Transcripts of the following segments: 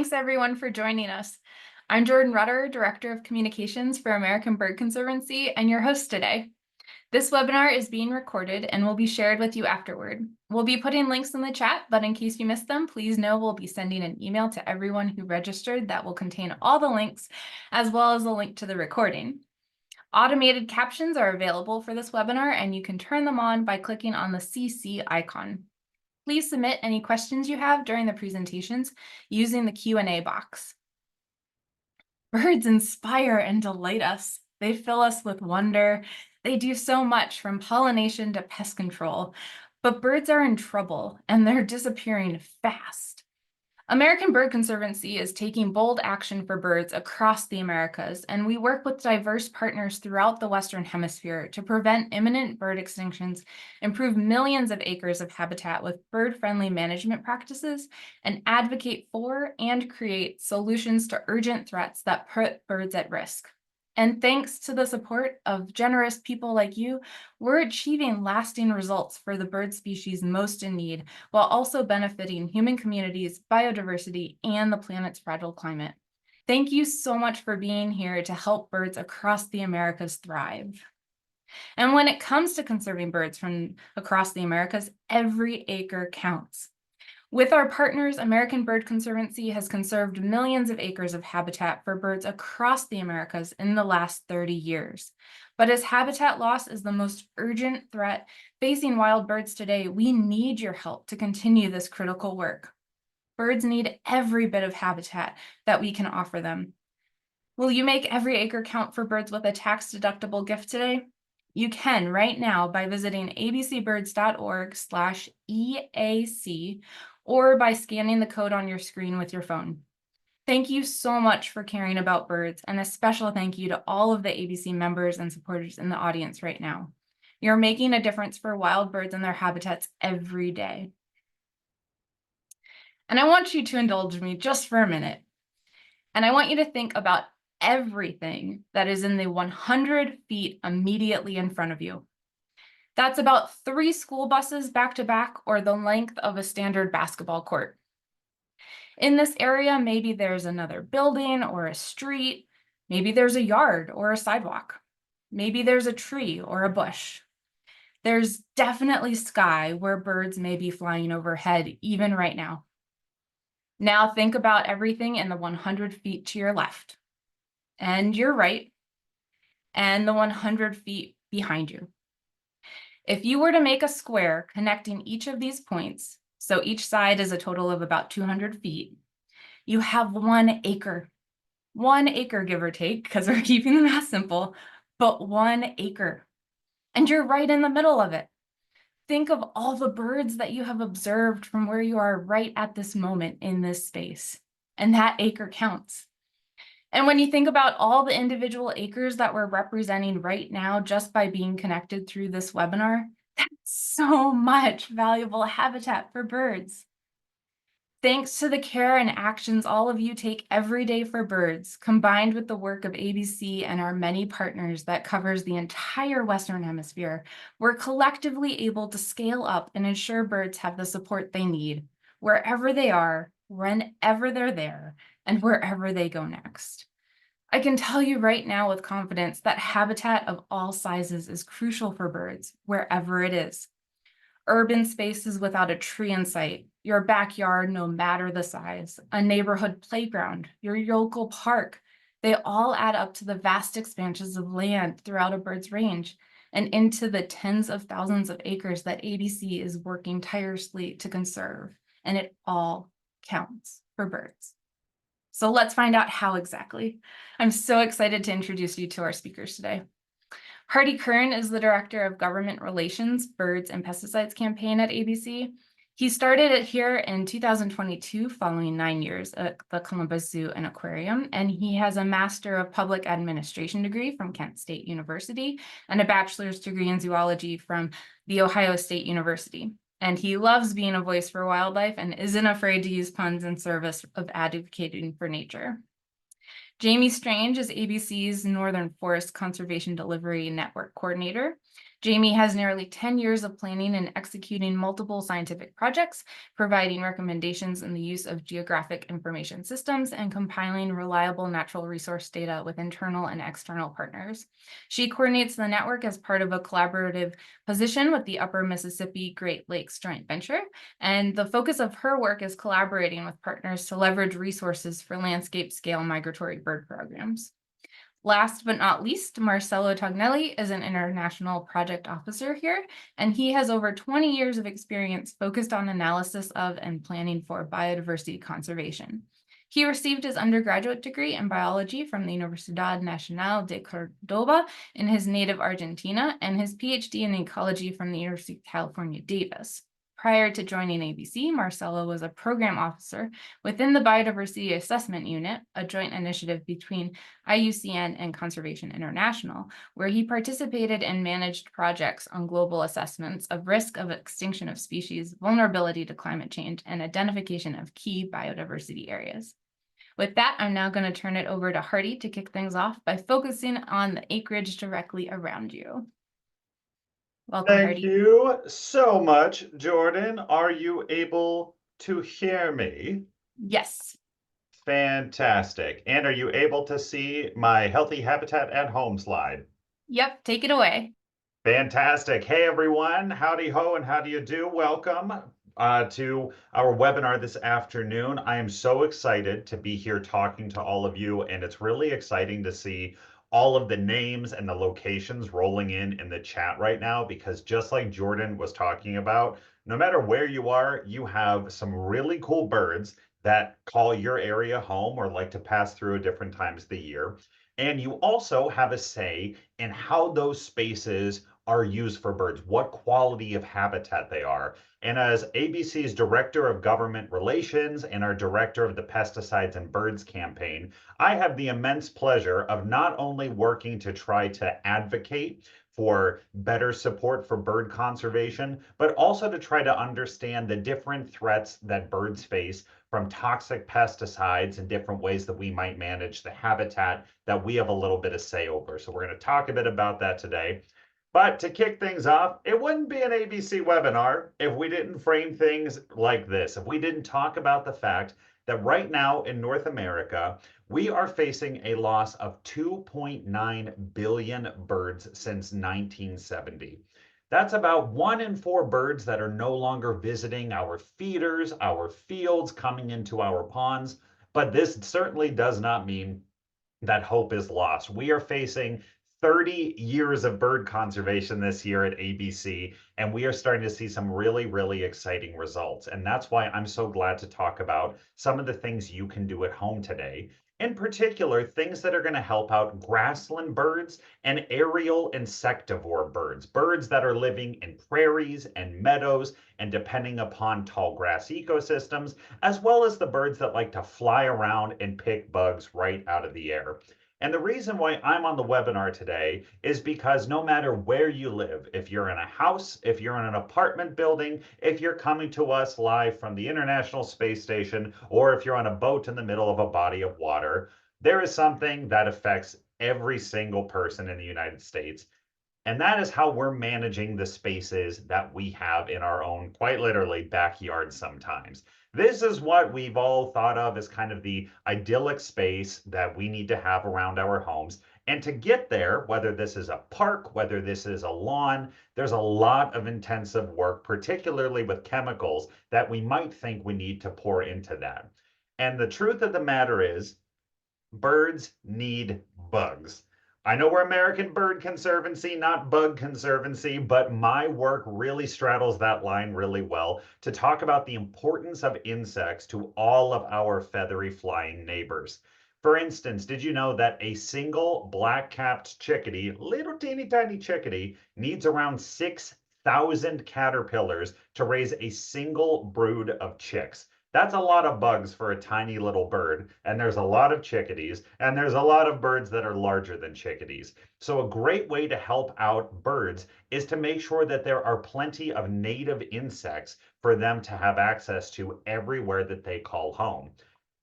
Thanks everyone for joining us. I'm Jordan Rutter, Director of Communications for American Bird Conservancy and your host today. This webinar is being recorded and will be shared with you afterward. We'll be putting links in the chat, but in case you missed them, please know we'll be sending an email to everyone who registered that will contain all the links, as well as a link to the recording. Automated captions are available for this webinar, and you can turn them on by clicking on the CC icon. Please submit any questions you have during the presentations using the Q&A box. Birds inspire and delight us. They fill us with wonder. They do so much from pollination to pest control. But birds are in trouble and they're disappearing fast. American Bird Conservancy is taking bold action for birds across the Americas, and we work with diverse partners throughout the Western Hemisphere to prevent imminent bird extinctions, improve millions of acres of habitat with bird-friendly management practices, and advocate for and create solutions to urgent threats that put birds at risk. And thanks to the support of generous people like you, we're achieving lasting results for the bird species most in need, while also benefiting human communities, biodiversity, and the planet's fragile climate. Thank you so much for being here to help birds across the Americas thrive. And when it comes to conserving birds from across the Americas, every acre counts. With our partners, American Bird Conservancy has conserved millions of acres of habitat for birds across the Americas in the last 30 years. But as habitat loss is the most urgent threat facing wild birds today, we need your help to continue this critical work. Birds need every bit of habitat that we can offer them. Will you make every acre count for birds with a tax-deductible gift today? You can right now by visiting abcbirds.org/EAC or by scanning the code on your screen with your phone. Thank you so much for caring about birds, and a special thank you to all of the ABC members and supporters in the audience right now. You're making a difference for wild birds and their habitats every day. And I want you to indulge me just for a minute. And I want you to think about everything that is in the 100 feet immediately in front of you. That's about 3 school buses back to back, or the length of a standard basketball court. In this area, maybe there's another building or a street. Maybe there's a yard or a sidewalk. Maybe there's a tree or a bush. There's definitely sky where birds may be flying overhead even right now. Now think about everything in the 100 feet to your left and your right and the 100 feet behind you. If you were to make a square connecting each of these points, so each side is a total of about 200 feet, you have 1 acre. 1 acre, give or take, because we're keeping the math simple, but 1 acre. And you're right in the middle of it. Think of all the birds that you have observed from where you are right at this moment in this space, and that acre counts. And when you think about all the individual acres that we're representing right now just by being connected through this webinar, that's so much valuable habitat for birds. Thanks to the care and actions all of you take every day for birds, combined with the work of ABC and our many partners that covers the entire Western Hemisphere, we're collectively able to scale up and ensure birds have the support they need, wherever they are, whenever they're there, and wherever they go next. I can tell you right now with confidence that habitat of all sizes is crucial for birds, wherever it is. Urban spaces without a tree in sight, your backyard, no matter the size, a neighborhood playground, your local park, they all add up to the vast expanses of land throughout a bird's range and into the tens of thousands of acres that ABC is working tirelessly to conserve, and it all counts for birds. So let's find out how exactly. I'm so excited to introduce you to our speakers today. Kern is the Director of Government Relations, Birds and Pesticides campaign at ABC. He started it here in 2022 following 9 years at the Columbus Zoo and Aquarium, and he has a Master of Public Administration degree from Kent State University and a bachelor's degree in zoology from The Ohio State University. And he loves being a voice for wildlife and isn't afraid to use puns in service of advocating for nature. Jayme is ABC's Northern Forest Conservation Delivery Network Coordinator. Jayme has nearly 10 years of planning and executing multiple scientific projects, providing recommendations in the use of geographic information systems, and compiling reliable natural resource data with internal and external partners. She coordinates the network as part of a collaborative position with the Upper Mississippi Great Lakes Joint Venture, and the focus of her work is collaborating with partners to leverage resources for landscape-scale migratory bird programs. Last but not least, Marcelo Tognelli is an international project officer here, and he has over 20 years of experience focused on analysis of and planning for biodiversity conservation. He received his undergraduate degree in biology from the Universidad Nacional de Córdoba in his native Argentina, and his PhD in ecology from the University of California, Davis. Prior to joining ABC, Marcelo was a program officer within the Biodiversity Assessment Unit, a joint initiative between IUCN and Conservation International, where he participated and managed projects on global assessments of risk of extinction of species, vulnerability to climate change, and identification of key biodiversity areas. With that, I'm now going to turn it over to Hardy to kick things off by focusing on the acreage directly around you. Welcome, Thank Hardy. you so much, Jordan. Are you able to hear me? Yes. Fantastic. And are you able to see my Healthy Habitat at Home slide? Yep, take it away. Fantastic. Hey, everyone. Howdy ho and how do you do? Welcome to our webinar this afternoon. I am so excited to be here talking to all of you, and it's really exciting to see all of the names and the locations rolling in the chat right now, because just like Jordan was talking about, no matter where you are, you have some really cool birds that call your area home or like to pass through at different times of the year. And you also have a say in how those spaces are used for birds, what quality of habitat they are. And as ABC's Director of Government Relations and our Director of the Pesticides and Birds campaign, I have the immense pleasure of not only working to try to advocate for better support for bird conservation, but also to try to understand the different threats that birds face from toxic pesticides and different ways that we might manage the habitat that we have a little bit of say over. So we're going to talk a bit about that today. But to kick things off, it wouldn't be an ABC webinar if we didn't frame things like this, if we didn't talk about the fact that right now in North America, we are facing a loss of 2.9 billion birds since 1970. That's about 1 in 4 birds that are no longer visiting our feeders, our fields, coming into our ponds. But this certainly does not mean that hope is lost. We are facing 30 years of bird conservation this year at ABC, and we are starting to see some really, really exciting results. And that's why I'm so glad to talk about some of the things you can do at home today. In particular, things that are going to help out grassland birds and aerial insectivore birds, birds that are living in prairies and meadows and depending upon tall grass ecosystems, as well as the birds that like to fly around and pick bugs right out of the air. And the reason why I'm on the webinar today is because no matter where you live, if you're in a house, if you're in an apartment building, if you're coming to us live from the International Space Station, or if you're on a boat in the middle of a body of water, there is something that affects every single person in the United States. And that is how we're managing the spaces that we have in our own, quite literally, backyard sometimes. This is what we've all thought of as kind of the idyllic space that we need to have around our homes. And to get there, whether this is a park, whether this is a lawn, there's a lot of intensive work, particularly with chemicals, that we might think we need to pour into that. And the truth of the matter is, birds need bugs. I know we're American Bird Conservancy, not Bug Conservancy, but my work really straddles that line really well to talk about the importance of insects to all of our feathery flying neighbors. For instance, did you know that a single black-capped chickadee, little teeny tiny chickadee, needs around 6,000 caterpillars to raise a single brood of chicks? That's a lot of bugs for a tiny little bird, and there's a lot of chickadees, and there's a lot of birds that are larger than chickadees. So a great way to help out birds is to make sure that there are plenty of native insects for them to have access to everywhere that they call home.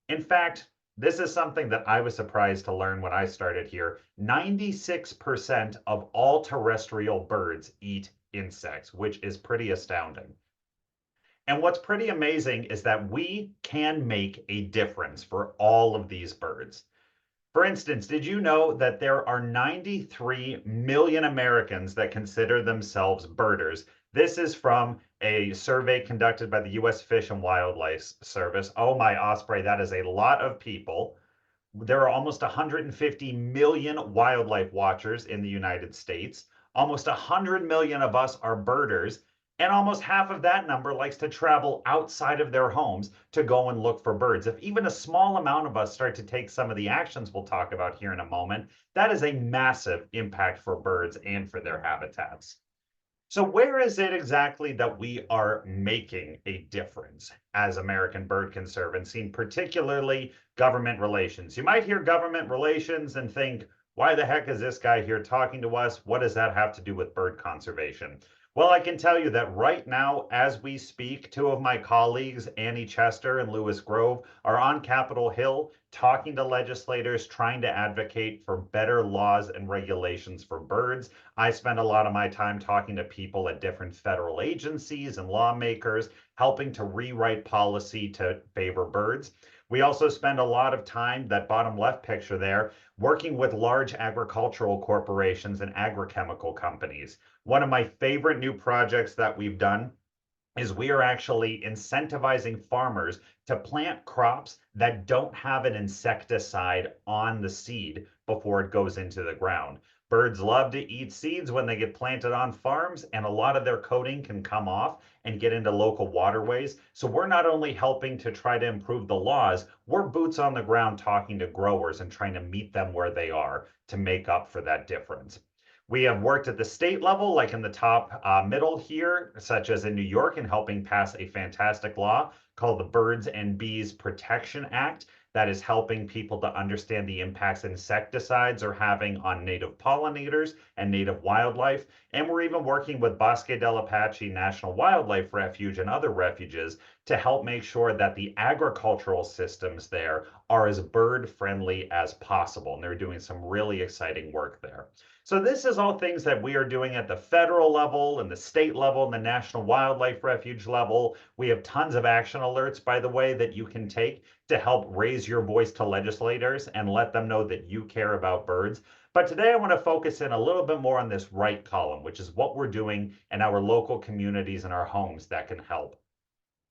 In fact, This is something that I was surprised to learn when I started here. 96% of all terrestrial birds eat insects, which is pretty astounding. And what's pretty amazing is that we can make a difference for all of these birds. For instance, did you know that there are 93 million Americans that consider themselves birders? This is from a survey conducted by the US Fish and Wildlife Service. Oh my osprey, that is a lot of people. There are almost 150 million wildlife watchers in the United States. Almost 100 million of us are birders, and almost half of that number likes to travel outside of their homes to go and look for birds. If even a small amount of us start to take some of the actions we'll talk about here in a moment, that is a massive impact for birds and for their habitats. So where is it exactly that we are making a difference as American Bird Conservancy, particularly government relations? You might hear government relations and think, why the heck is this guy here talking to us? What does that have to do with bird conservation? Well, I can tell you that right now, as we speak, two of my colleagues, Annie Chester and Lewis Grove, are on Capitol Hill talking to legislators, trying to advocate for better laws and regulations for birds. I spend a lot of my time talking to people at different federal agencies and lawmakers, helping to rewrite policy to favor birds. We also spend a lot of time, that bottom left picture there, working with large agricultural corporations and agrochemical companies. One of my favorite new projects that we've done is we are actually incentivizing farmers to plant crops that don't have an insecticide on the seed before it goes into the ground. Birds love to eat seeds when they get planted on farms, and a lot of their coating can come off and get into local waterways. So we're not only helping to try to improve the laws, we're boots on the ground talking to growers and trying to meet them where they are to make up for that difference. We have worked at the state level, like in the top middle here, such as in New York, in helping pass a fantastic law called the Birds and Bees Protection Act that is helping people to understand the impacts insecticides are having on native pollinators and native wildlife. And we're even working with Bosque del Apache National Wildlife Refuge and other refuges to help make sure that the agricultural systems there are as bird friendly as possible. And they're doing some really exciting work there. So this is all things that we are doing at the federal level and the state level and the National Wildlife Refuge level. We have tons of action alerts, by the way, that you can take to help raise your voice to legislators and let them know that you care about birds. But today I want to focus in a little bit more on this right column, which is what we're doing in our local communities and our homes that can help.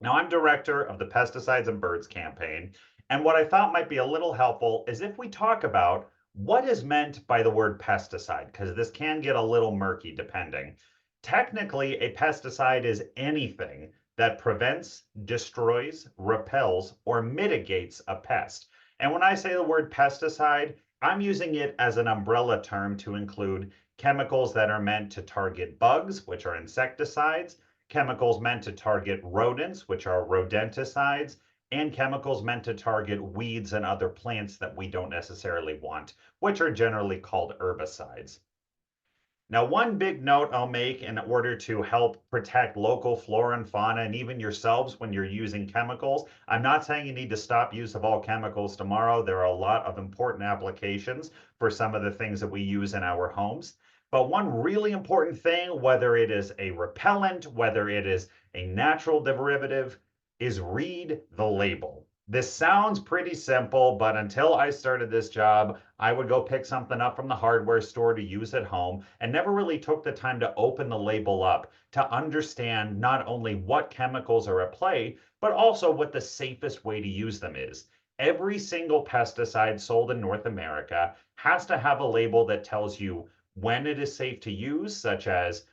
Now, I'm director of the Pesticides and Birds campaign, and what I thought might be a little helpful is if we talk about what is meant by the word pesticide, because this can get a little murky depending. Technically, a pesticide is anything that prevents, destroys, repels, or mitigates a pest. And when I say the word pesticide, I'm using it as an umbrella term to include chemicals that are meant to target bugs, which are insecticides, chemicals meant to target rodents, which are rodenticides, and chemicals meant to target weeds and other plants that we don't necessarily want, which are generally called herbicides. Now, one big note I'll make in order to help protect local flora and fauna and even yourselves when you're using chemicals, I'm not saying you need to stop use of all chemicals tomorrow. There are a lot of important applications for some of the things that we use in our homes. But one really important thing, whether it is a repellent, whether it is a natural derivative, is read the label. This sounds pretty simple, but until I started this job, I would go pick something up from the hardware store to use at home and never really took the time to open the label up to understand not only what chemicals are at play, but also what the safest way to use them is. Every single pesticide sold in North America has to have a label that tells you when it is safe to use, such as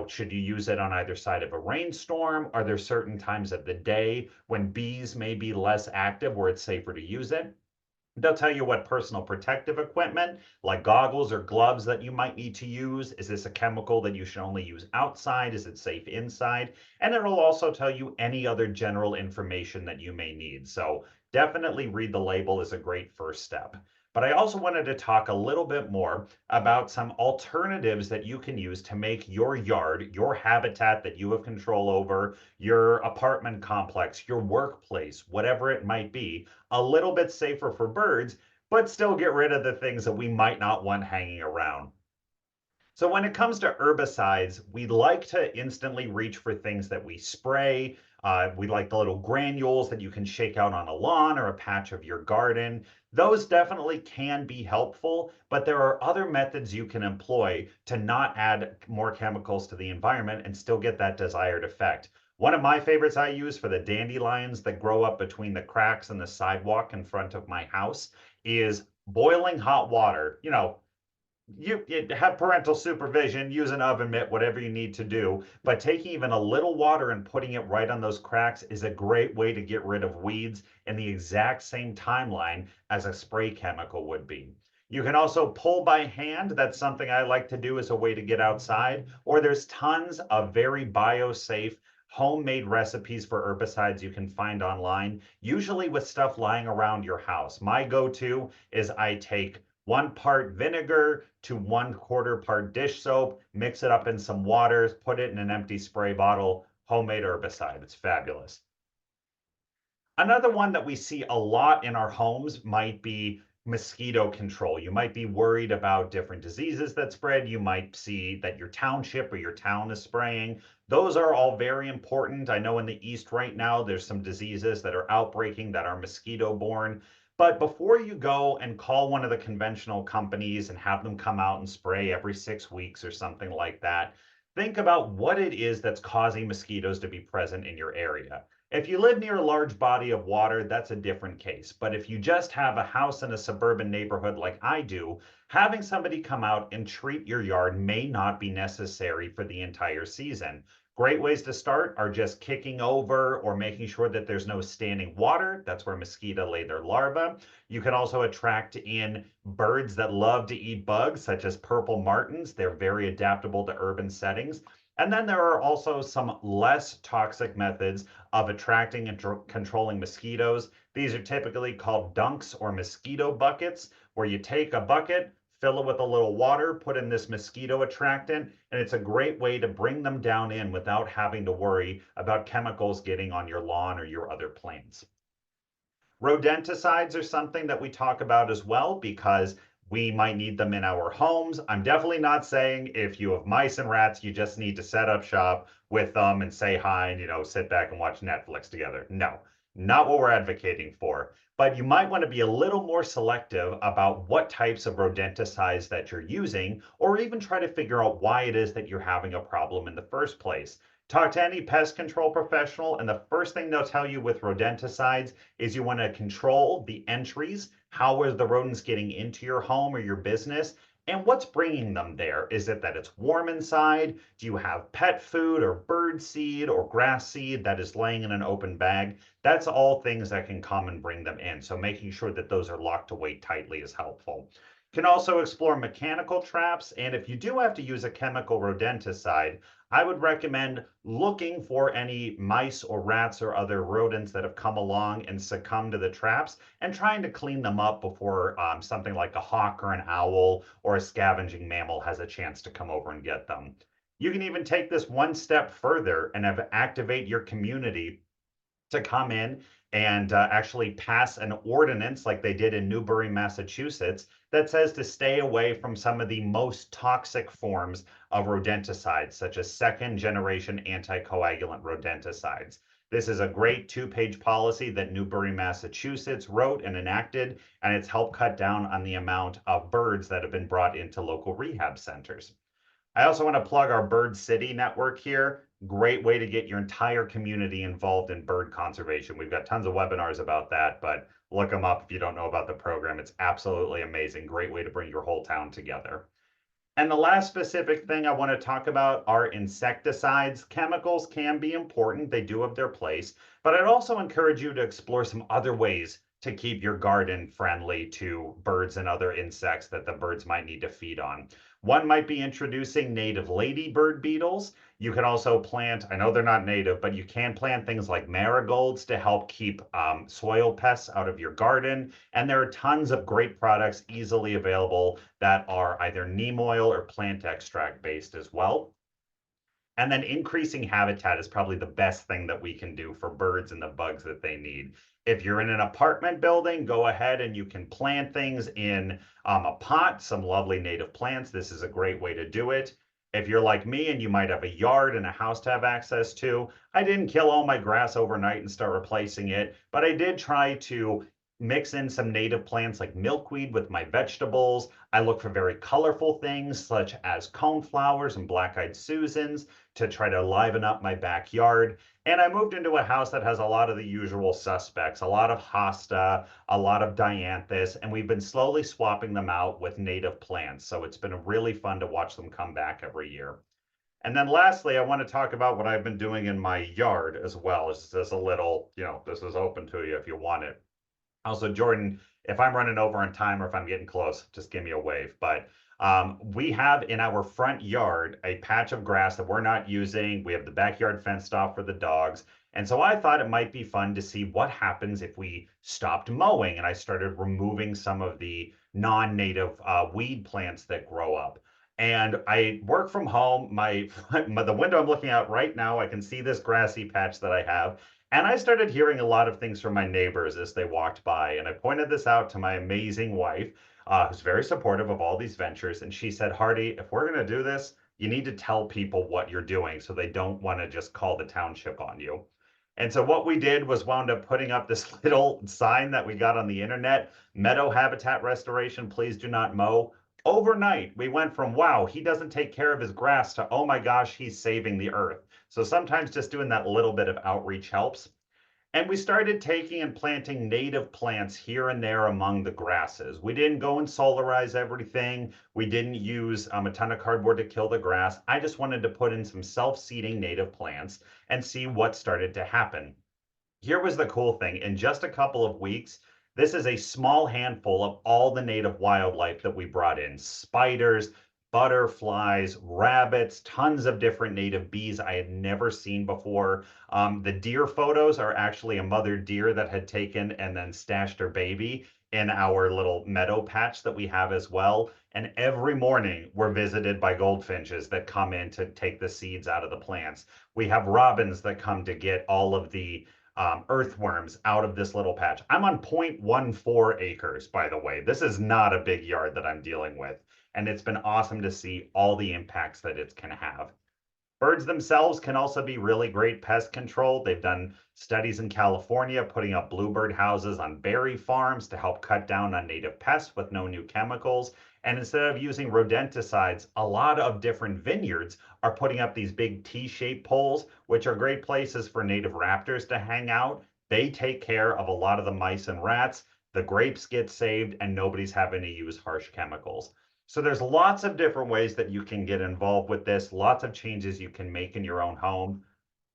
should you use it on either side of a rainstorm? Are there certain times of the day when bees may be less active where it's safer to use it? They'll tell you what personal protective equipment, like goggles or gloves that you might need to use. Is this a chemical that you should only use outside? Is it safe inside? And it will also tell you any other general information that you may need. So definitely read the label is a great first step. But I also wanted to talk a little bit more about some alternatives that you can use to make your yard, your habitat that you have control over, your apartment complex, your workplace, whatever it might be, a little bit safer for birds, but still get rid of the things that we might not want hanging around. So when it comes to herbicides, we like to instantly reach for things that we spray. We like the little granules that you can shake out on a lawn or a patch of your garden. Those definitely can be helpful, but there are other methods you can employ to not add more chemicals to the environment and still get that desired effect. One of my favorites I use for the dandelions that grow up between the cracks in the sidewalk in front of my house is boiling hot water. You have parental supervision, use an oven mitt, whatever you need to do. But taking even a little water and putting it right on those cracks is a great way to get rid of weeds in the exact same timeline as a spray chemical would be. You can also pull by hand. That's something I like to do as a way to get outside. Or there's tons of very biosafe homemade recipes for herbicides you can find online, usually with stuff lying around your house. My go-to is I take 1 part vinegar to 1/4 part dish soap, mix it up in some water, put it in an empty spray bottle, homemade herbicide. It's fabulous. Another one that we see a lot in our homes might be mosquito control. You might be worried about different diseases that spread. You might see that your township or your town is spraying. Those are all very important. I know in the East right now, there's some diseases that are outbreaking that are mosquito borne. But before you go and call one of the conventional companies and have them come out and spray every 6 weeks or something like that, think about what it is that's causing mosquitoes to be present in your area. If you live near a large body of water, that's a different case. But if you just have a house in a suburban neighborhood like I do, having somebody come out and treat your yard may not be necessary for the entire season. Great ways to start are just kicking over or making sure that there's no standing water. That's where mosquito lay their larvae. You can also attract in birds that love to eat bugs, such as purple martins. They're very adaptable to urban settings. And then there are also some less toxic methods of attracting and controlling mosquitoes. These are typically called dunks or mosquito buckets, where you take a bucket, fill it with a little water, put in this mosquito attractant, and it's a great way to bring them down in without having to worry about chemicals getting on your lawn or your other plants. Rodenticides are something that we talk about as well because we might need them in our homes. I'm definitely not saying if you have mice and rats, you just need to set up shop with them and say hi and, sit back and watch Netflix together. No, not what we're advocating for. But you might want to be a little more selective about what types of rodenticides that you're using, or even try to figure out why it is that you're having a problem in the first place. Talk to any pest control professional, and the first thing they'll tell you with rodenticides is you want to control the entries. How are the rodents getting into your home or your business? And what's bringing them there? Is it that it's warm inside? Do you have pet food or bird seed or grass seed that is laying in an open bag? That's all things that can come and bring them in. So making sure that those are locked away tightly is helpful. Can also explore mechanical traps. And if you do have to use a chemical rodenticide, I would recommend looking for any mice or rats or other rodents that have come along and succumbed to the traps and trying to clean them up before something like a hawk or an owl or a scavenging mammal has a chance to come over and get them. You can even take this one step further and activate your community to come in and actually pass an ordinance like they did in Newbury, Massachusetts, that says to stay away from some of the most toxic forms of rodenticides, such as second generation anticoagulant rodenticides. This is a great 2-page policy that Newbury, Massachusetts wrote and enacted, and it's helped cut down on the amount of birds that have been brought into local rehab centers. I also want to plug our Bird City network here. Great way to get your entire community involved in bird conservation. We've got tons of webinars about that, but look them up if you don't know about the program. It's absolutely amazing. Great way to bring your whole town together. And the last specific thing I want to talk about are insecticides. Chemicals can be important. They do have their place, but I'd also encourage you to explore some other ways to keep your garden friendly to birds and other insects that the birds might need to feed on. One might be introducing native ladybird beetles. You can also plant, I know they're not native, but you can plant things like marigolds to help keep soil pests out of your garden. And there are tons of great products easily available that are either neem oil or plant extract based as well. And then increasing habitat is probably the best thing that we can do for birds and the bugs that they need. If you're in an apartment building, go ahead and you can plant things in a pot, some lovely native plants. This is a great way to do it. If you're like me and you might have a yard and a house to have access to, I didn't kill all my grass overnight and start replacing it, but I did try to mix in some native plants like milkweed with my vegetables. I look for very colorful things such as coneflowers and black-eyed Susans to try to liven up my backyard. And I moved into a house that has a lot of the usual suspects, a lot of hosta, a lot of dianthus, and we've been slowly swapping them out with native plants. So it's been really fun to watch them come back every year. And then lastly, I want to talk about what I've been doing in my yard as well. It's just a little, this is open to you if you want it. Also, Jordan, if I'm running over on time or if I'm getting close, just give me a wave. But we have in our front yard a patch of grass that we're not using. We have the backyard fenced off for the dogs. And so I thought it might be fun to see what happens if we stopped mowing and I started removing some of the non-native weed plants that grow up. And I work from home. The window I'm looking out right now, I can see this grassy patch that I have. And I started hearing a lot of things from my neighbors as they walked by. And I pointed this out to my amazing wife, who's very supportive of all these ventures. And she said, Hardy, if we're going to do this, you need to tell people what you're doing so they don't want to just call the township on you. And so what we did was wound up putting up this little sign that we got on the internet, meadow habitat restoration, please do not mow. Overnight, we went from, wow, he doesn't take care of his grass to, oh my gosh, he's saving the earth. So sometimes just doing that little bit of outreach helps. And we started taking and planting native plants here and there among the grasses. We didn't go and solarize everything. We didn't use a ton of cardboard to kill the grass. I just wanted to put in some self-seeding native plants and see what started to happen. Here was the cool thing. In just a couple of weeks, this is a small handful of all the native wildlife that we brought in. Spiders, butterflies, rabbits, tons of different native bees I had never seen before. The deer photos are actually a mother deer that had taken and then stashed her baby in our little meadow patch that we have as well. And every morning we're visited by goldfinches that come in to take the seeds out of the plants. We have robins that come to get all of the earthworms out of this little patch. I'm on 0.14 acres, by the way. This is not a big yard that I'm dealing with. And it's been awesome to see all the impacts that it can have. Birds themselves can also be really great pest control. They've done studies in California putting up bluebird houses on berry farms to help cut down on native pests with no new chemicals. And instead of using rodenticides, a lot of different vineyards are putting up these big T-shaped poles, which are great places for native raptors to hang out. They take care of a lot of the mice and rats. The grapes get saved, and nobody's having to use harsh chemicals. So there's lots of different ways that you can get involved with this, lots of changes you can make in your own home.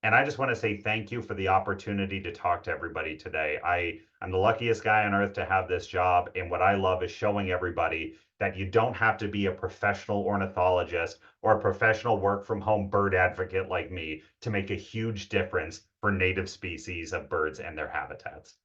And I just want to say thank you for the opportunity to talk to everybody today. I'm the luckiest guy on earth to have this job. And what I love is showing everybody that you don't have to be a professional ornithologist or a professional work from home bird advocate like me to make a huge difference for native species of birds and their habitats.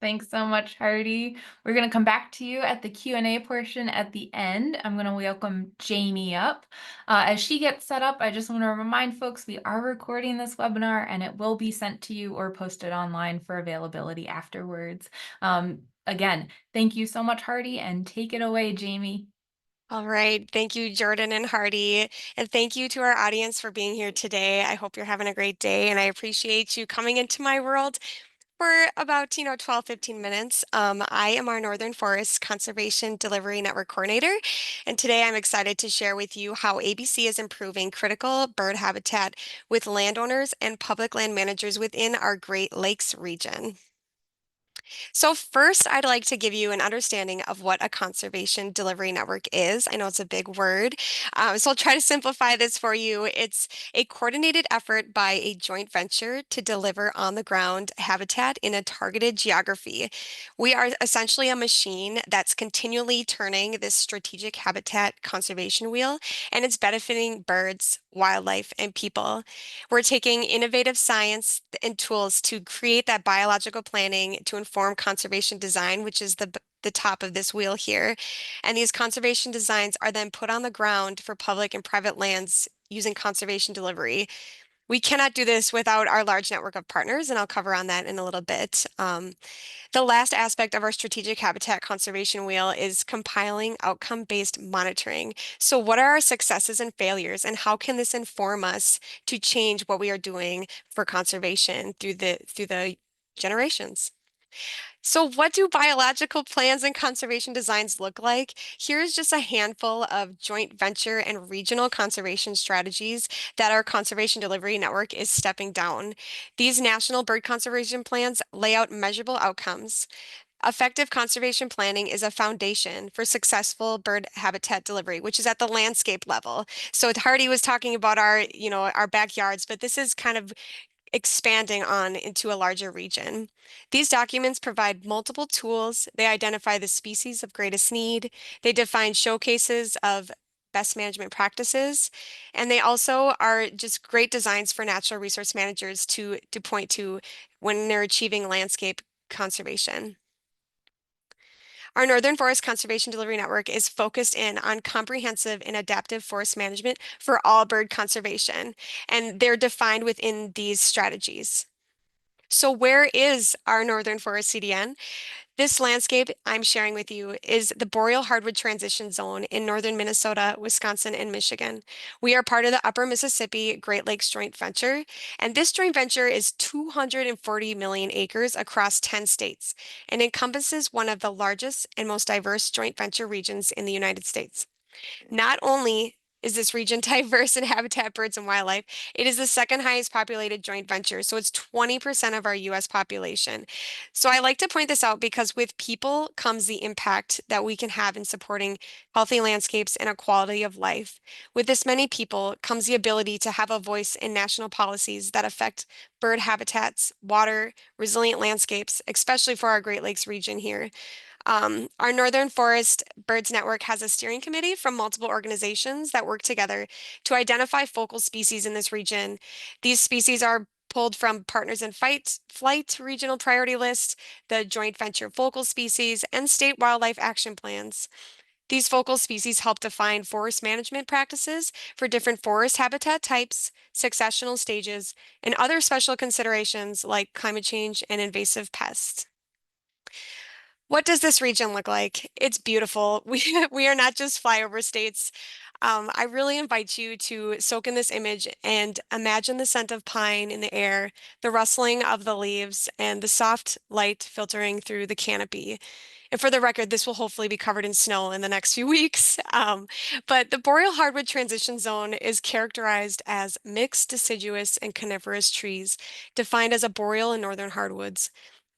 Thanks so much, Hardy. We're going to come back to you at the Q&A portion at the end. I'm going to welcome Jayme up. As she gets set up, I just want to remind folks we are recording this webinar and it will be sent to you or posted online for availability afterwards. Again, thank you so much, Hardy, and take it away, Jayme. All right. Thank you, Jordan and Hardy. And thank you to our audience for being here today. I hope you're having a great day and I appreciate you coming into my world for about, 12, 15 minutes. I am our Northern Forest Conservation Delivery Network Coordinator, and today I'm excited to share with you how ABC is improving critical bird habitat with landowners and public land managers within our Great Lakes region. So first, I'd like to give you an understanding of what a conservation delivery network is. I know it's a big word, so I'll try to simplify this for you. It's a coordinated effort by a joint venture to deliver on-the-ground habitat in a targeted geography. We are essentially a machine that's continually turning this strategic habitat conservation wheel, and it's benefiting birds, wildlife, and people. We're taking innovative science and tools to create that biological planning to inform conservation design, which is the top of this wheel here. And these conservation designs are then put on the ground for public and private lands using conservation delivery. We cannot do this without our large network of partners, and I'll cover on that in a little bit. The last aspect of our strategic habitat conservation wheel is compiling outcome-based monitoring. So what are our successes and failures, and how can this inform us to change what we are doing for conservation through the generations? So what do biological plans and conservation designs look like? Here's just a handful of joint venture and regional conservation strategies that our conservation delivery network is stepping down. These national bird conservation plans lay out measurable outcomes. Effective conservation planning is a foundation for successful bird habitat delivery, which is at the landscape level. So Hardy was talking about our backyards, but this is kind of expanding on into a larger region. These documents provide multiple tools. They identify the species of greatest need. They define showcases of best management practices. And they also are just great designs for natural resource managers to point to when they're achieving landscape conservation. Our Northern Forest Conservation Delivery Network is focused in on comprehensive and adaptive forest management for all bird conservation, and they're defined within these strategies. So where is our Northern Forest CDN? This landscape I'm sharing with you is the Boreal Hardwood Transition Zone in northern Minnesota, Wisconsin, and Michigan. We are part of the Upper Mississippi Great Lakes Joint Venture, and this joint venture is 240 million acres across 10 states and encompasses one of the largest and most diverse joint venture regions in the United States. Not only is this region diverse in habitat, birds, and wildlife, it is the second highest populated joint venture. So it's 20% of our US population. So I like to point this out because with people comes the impact that we can have in supporting healthy landscapes and a quality of life. With this many people comes the ability to have a voice in national policies that affect bird habitats, water, resilient landscapes, especially for our Great Lakes region here. Our Northern Forest Birds Network has a steering committee from multiple organizations that work together to identify focal species in this region. These species are pulled from Partners in Flight Regional Priority List, the Joint Venture Focal Species, and state wildlife action plans. These focal species help define forest management practices for different forest habitat types, successional stages, and other special considerations like climate change and invasive pests. What does this region look like? It's beautiful. We are not just flyover states. I really invite you to soak in this image and imagine the scent of pine in the air, the rustling of the leaves, and the soft light filtering through the canopy. And for the record, this will hopefully be covered in snow in the next few weeks. But the boreal hardwood transition zone is characterized as mixed deciduous and coniferous trees, defined as a boreal and northern hardwoods.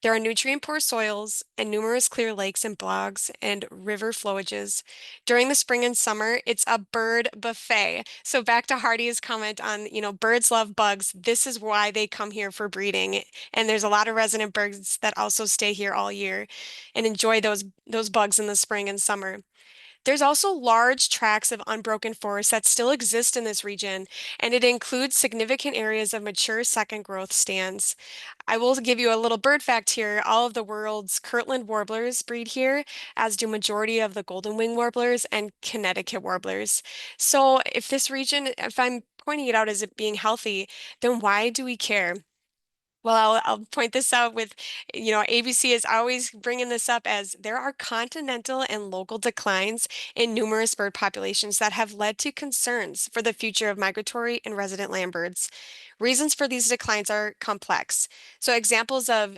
There are nutrient-poor soils and numerous clear lakes and bogs and river flowages. During the spring and summer, it's a bird buffet. So back to Hardy's comment on, birds love bugs. This is why they come here for breeding. And there's a lot of resident birds that also stay here all year and enjoy those bugs in the spring and summer. There's also large tracts of unbroken forest that still exist in this region, and it includes significant areas of mature second growth stands. I will give you a little bird fact here. All of the world's Kirtland warblers breed here, as do majority of the golden wing warblers and Connecticut warblers. So if I'm pointing it out as it being healthy, then why do we care? Well, I'll point this out with, ABC is always bringing this up as there are continental and local declines in numerous bird populations that have led to concerns for the future of migratory and resident land birds. Reasons for these declines are complex. So examples of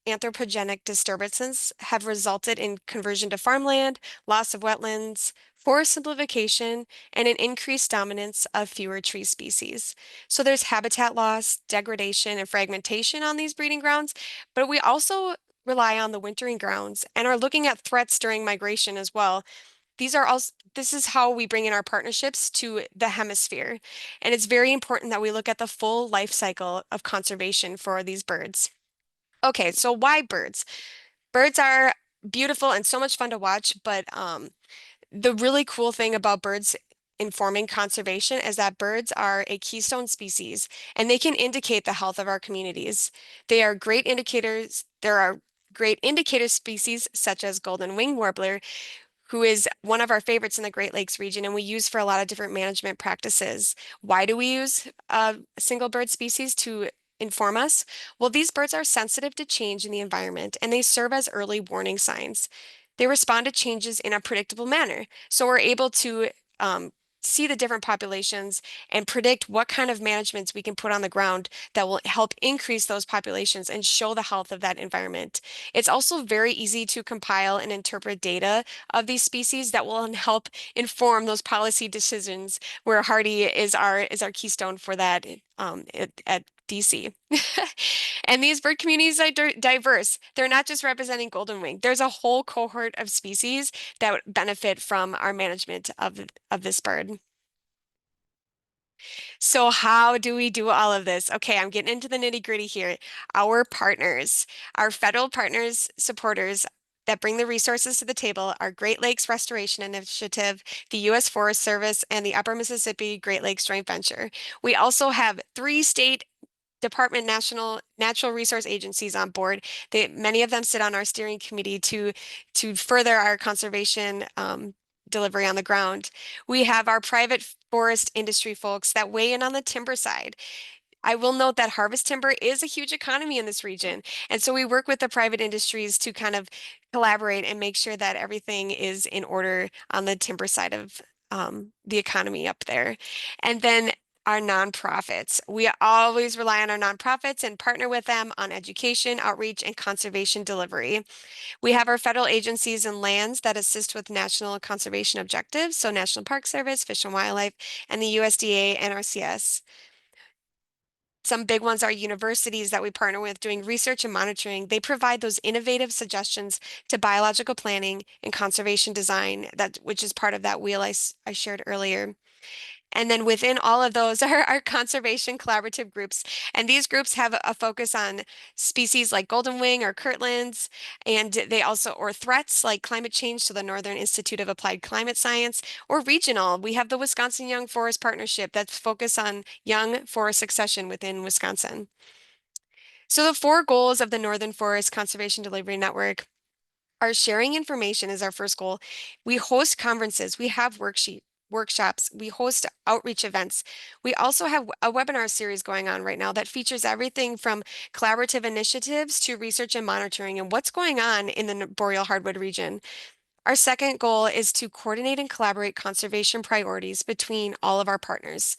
anthropogenic disturbances have resulted in conversion to farmland, loss of wetlands, forest simplification, and an increased dominance of fewer tree species. So there's habitat loss, degradation, and fragmentation on these breeding grounds, but we also rely on the wintering grounds and are looking at threats during migration as well. This is how we bring in our partnerships to the hemisphere. And it's very important that we look at the full life cycle of conservation for these birds. Okay, so why birds? Birds are beautiful and so much fun to watch, but the really cool thing about birds informing conservation is that birds are a keystone species and they can indicate the health of our communities. They are great indicators. There are great indicator species such as golden wing warbler, who is one of our favorites in the Great Lakes region and we use for a lot of different management practices. Why do we use a single bird species to inform us? Well, these birds are sensitive to change in the environment and they serve as early warning signs. They respond to changes in a predictable manner. So we're able to see the different populations and predict what kind of managements we can put on the ground that will help increase those populations and show the health of that environment. It's also very easy to compile and interpret data of these species that will help inform those policy decisions where Hardy is our keystone for that at DC. And these bird communities are diverse. They're not just representing golden wing. There's a whole cohort of species that would benefit from our management of this bird. So how do we do all of this? Okay, I'm getting into the nitty-gritty here. Our partners, our federal partners, supporters that bring the resources to the table are Great Lakes Restoration Initiative, the U.S. Forest Service, and the Upper Mississippi Great Lakes Joint Venture. We also have 3 state Department National Natural Resource Agencies on board. Many of them sit on our steering committee to further our conservation delivery on the ground. We have our private forest industry folks that weigh in on the timber side. I will note that harvest timber is a huge economy in this region. And so we work with the private industries to kind of collaborate and make sure that everything is in order on the timber side of the economy up there. And then our nonprofits. We always rely on our nonprofits and partner with them on education, outreach, and conservation delivery. We have our federal agencies and lands that assist with national conservation objectives, so National Park Service, Fish and Wildlife, and the USDA and NRCS. Some big ones are universities that we partner with doing research and monitoring. They provide those innovative suggestions to biological planning and conservation design, which is part of that wheel I shared earlier. And then within all of those are our conservation collaborative groups. And these groups have a focus on species like golden wing or Kirtlands, and they also, or threats like climate change, so the Northern Institute of Applied Climate Science, or regional. We have the Wisconsin Young Forest Partnership that's focused on young forest succession within Wisconsin. So the 4 goals of the Northern Forest Conservation Delivery Network are sharing information is our first goal. We host conferences, we have workshops, we host outreach events. We also have a webinar series going on right now that features everything from collaborative initiatives to research and monitoring and what's going on in the boreal hardwood region. Our second goal is to coordinate and collaborate conservation priorities between all of our partners.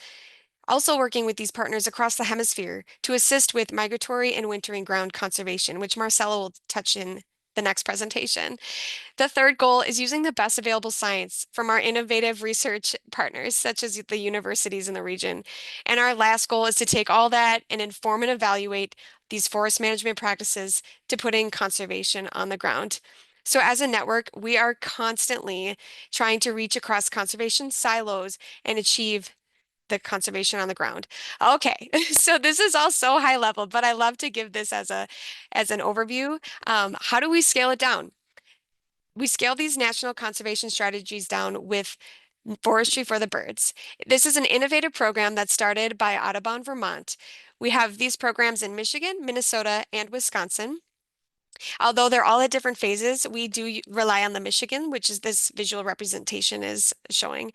Also working with these partners across the hemisphere to assist with migratory and wintering ground conservation, which Marcelo will touch in the next presentation. The third goal is using the best available science from our innovative research partners, such as the universities in the region. And our last goal is to take all that and inform and evaluate these forest management practices to putting conservation on the ground. So as a network, we are constantly trying to reach across conservation silos and achieve the conservation on the ground. Okay, so this is all so high level, but I love to give this as an overview. How do we scale it down? We scale these national conservation strategies down with Forestry for the Birds. This is an innovative program that started by Audubon, Vermont. We have these programs in Michigan, Minnesota, and Wisconsin. Although they're all at different phases, we do rely on the Michigan, which is this visual representation is showing.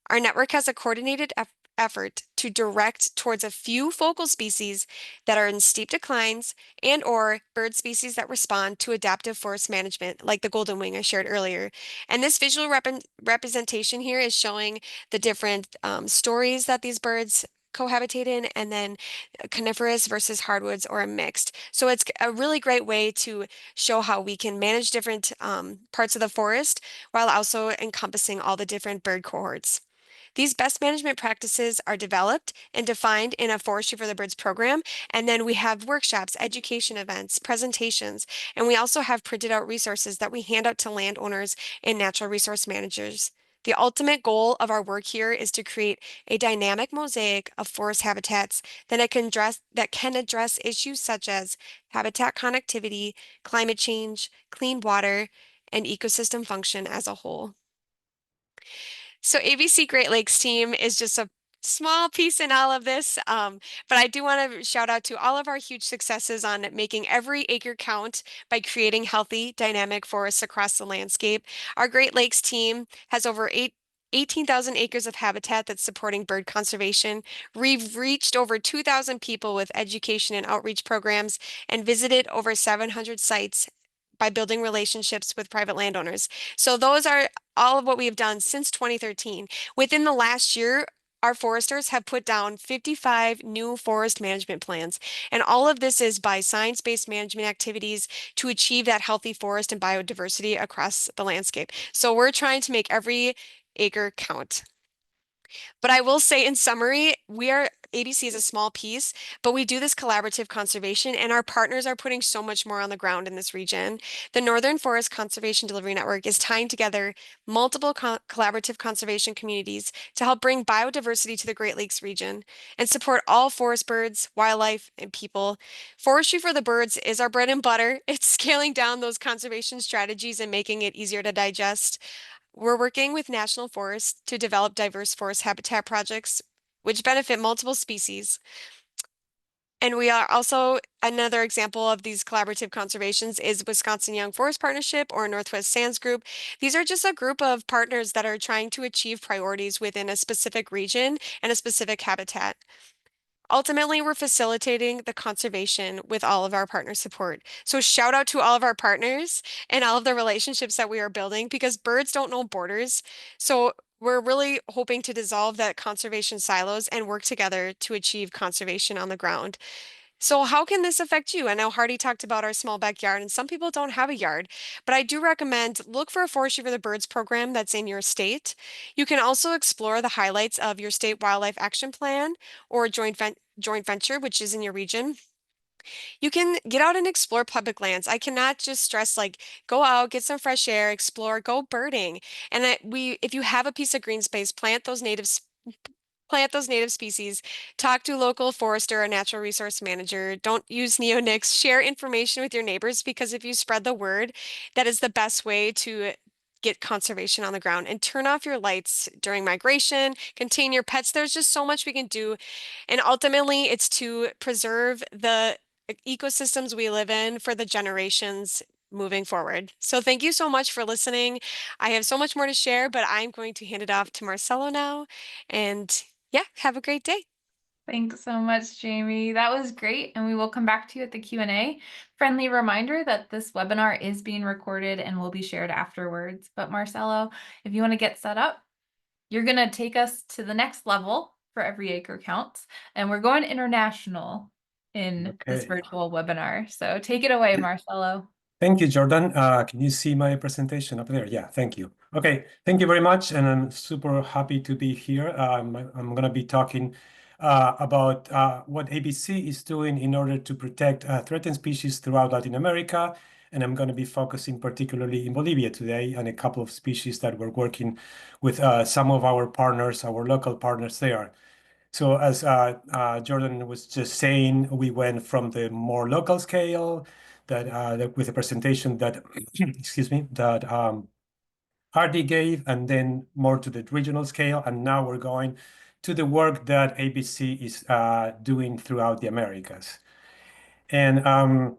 Our network has a coordinated effort to direct towards a few focal species that are in steep declines and/or bird species that respond to adaptive forest management, like the golden wing I shared earlier. And this visual representation here is showing the different stories that these birds cohabitate in, and then coniferous versus hardwoods or a mixed. So it's a really great way to show how we can manage different parts of the forest while also encompassing all the different bird cohorts. These best management practices are developed and defined in a Forestry for the Birds program. And then we have workshops, education events, presentations, and we also have printed out resources that we hand out to landowners and natural resource managers. The ultimate goal of our work here is to create a dynamic mosaic of forest habitats that can address issues such as habitat connectivity, climate change, clean water, and ecosystem function as a whole. So ABC Great Lakes team is just a small piece in all of this, but I do want to shout out to all of our huge successes on making every acre count by creating healthy, dynamic forests across the landscape. Our Great Lakes team has over 18,000 acres of habitat that's supporting bird conservation. We've reached over 2,000 people with education and outreach programs and visited over 700 sites by building relationships with private landowners. So those are all of what we have done since 2013. Within the last year, our foresters have put down 55 new forest management plans. And all of this is by science-based management activities to achieve that healthy forest and biodiversity across the landscape. So we're trying to make every acre count. But I will say in summary, ABC is a small piece, but we do this collaborative conservation and our partners are putting so much more on the ground in this region. The Northern Forest Conservation Delivery Network is tying together multiple collaborative conservation communities to help bring biodiversity to the Great Lakes region and support all forest birds, wildlife, and people. Forestry for the Birds is our bread and butter. It's scaling down those conservation strategies and making it easier to digest. We're working with national forests to develop diverse forest habitat projects, which benefit multiple species. And we are also, another example of these collaborative conservations is Wisconsin Young Forest Partnership or Northwest Sands Group. These are just a group of partners that are trying to achieve priorities within a specific region and a specific habitat. Ultimately, we're facilitating the conservation with all of our partner support. So shout out to all of our partners and all of the relationships that we are building because birds don't know borders. So we're really hoping to dissolve that conservation silos and work together to achieve conservation on the ground. So how can this affect you? I know Hardy talked about our small backyard and some people don't have a yard, but I do recommend look for a Forestry for the Birds program that's in your state. You can also explore the highlights of your state wildlife action plan or joint venture, which is in your region. You can get out and explore public lands. I cannot just stress like go out, get some fresh air, explore, go birding. And if you have a piece of green space, plant those native species, talk to local forester or natural resource manager. Don't use neonics. Share information with your neighbors because if you spread the word, that is the best way to get conservation on the ground. And turn off your lights during migration, contain your pets. There's just so much we can do. And ultimately, it's to preserve the ecosystems we live in for the generations moving forward. So thank you so much for listening. I have so much more to share, but I'm going to hand it off to Marcelo now. And yeah, have a great day. Thanks so much, Jayme. That was great, and we will come back to you at the Q&A. Friendly reminder that this webinar is being recorded and will be shared afterwards. But Marcelo, if you want to get set up, you're going to take us to the next level for every acre counts, and we're going international in this virtual webinar. So take it away, Marcelo. Thank you, Jordan. Can you see my presentation up there? Yeah, thank you. Okay, thank you very much, and I'm super happy to be here. I'm going to be talking about what ABC is doing in order to protect threatened species throughout Latin America, and I'm going to be focusing particularly in Bolivia today on a couple of species that we're working with some of our partners, our local partners there. So as Jordan was just saying, we went from the more local scale with a presentation that, excuse me, that Hardy gave, and then more to the regional scale. And now we're going to the work that ABC is doing throughout the Americas. And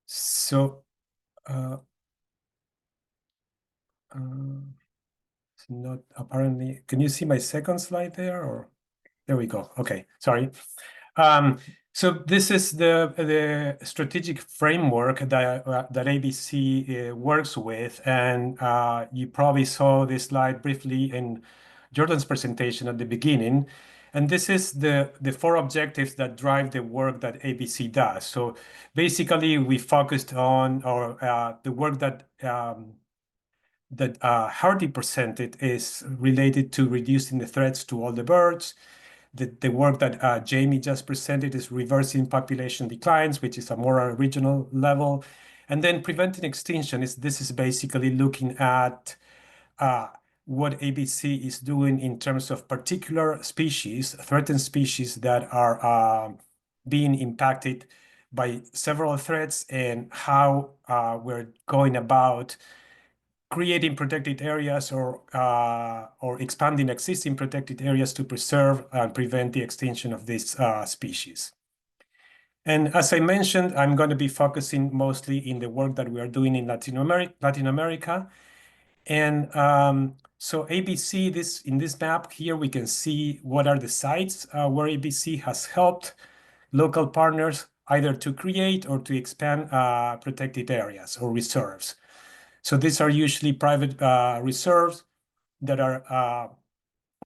so it's not apparently, can you see my second slide there or? There we go. Okay, sorry. So this is the strategic framework that ABC works with, and you probably saw this slide briefly in Jordan's presentation at the beginning. And this is the four objectives that drive the work that ABC does. So basically, we focused on the work that that Hardy presented is related to reducing the threats to all the birds. The work that Jayme just presented is reversing population declines, which is a more regional level. And then preventing extinction this is basically looking at what ABC is doing in terms of particular species, threatened species that are being impacted by several threats, and how we're going about creating protected areas or expanding existing protected areas to preserve and prevent the extinction of these species. And as I mentioned, I'm going to be focusing mostly in the work that we are doing in Latin America. And so ABC, in this map here, we can see what are the sites where ABC has helped local partners either to create or to expand protected areas or reserves. So these are usually private reserves that are